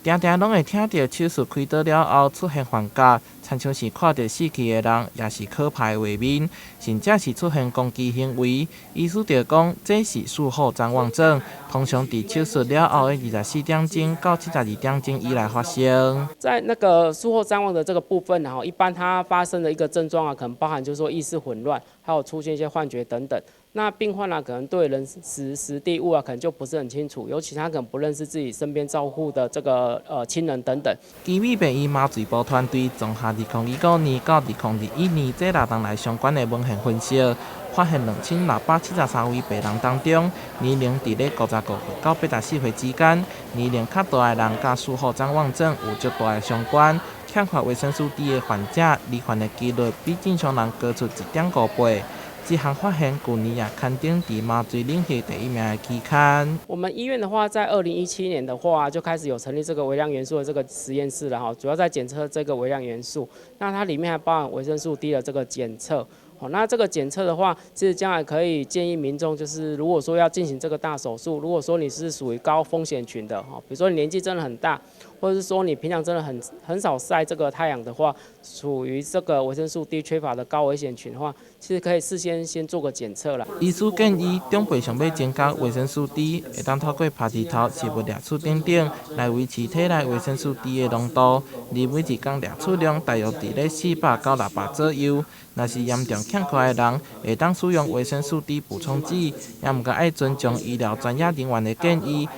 常常拢会听到手术开刀了后出现幻觉，亲像是看到死去的人，也是可怕的画面，甚至是出现攻击行为。医师就讲，这是术后谵妄症，通常伫手术了后的24点钟到72点钟以内发生。在那个术后谵妄的这个部分，一般它发生的一个症状可能包含就是说意识混乱，还有出现一些幻觉等等。那病患可能对人时地物可能就不是很清楚，尤其他可能不认识自己身边照顾的这个亲人等等。基美病院麻醉部团队综合2019年到2021年这6年来相关的文献分析，发现2673位病人当中，年龄伫咧55岁到84岁之间，年龄较大的人甲术后谵妄症有足大的相关。欠缺维生素 D 的患者，罹患的几率比正常人高出1.5倍。这项发现去年也刊登在麻醉领域第1名的期刊。我们医院的话，在2017年的话就开始有成立这个微量元素的这个实验室了主要在检测这个微量元素。那它里面还包含维生素 D 的这个检测。那这个检测的话，其实将来可以建议民众，就是如果说要进行这个大手术，如果说你是属于高风险群的比如说你年纪真的很大，或者是说你平常真的很少晒这个太阳的话，属于这个维生素 D 缺乏的高危险群的话，其实可以事先做个检测啦。医师建议，长辈想要增加维生素 D， 会当透过拍日头、食物、摄取等来维持体内维生素 D 的浓度，而每日天摄取量大约伫咧400到600左右。若是严重欠缺的人，会当使用维生素 D 补充剂，也毋过爱尊重医疗专业人员的建议，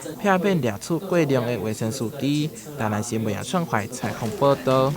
避免摄取过量的维生素 D。台南新闻杨顺怀采访报道。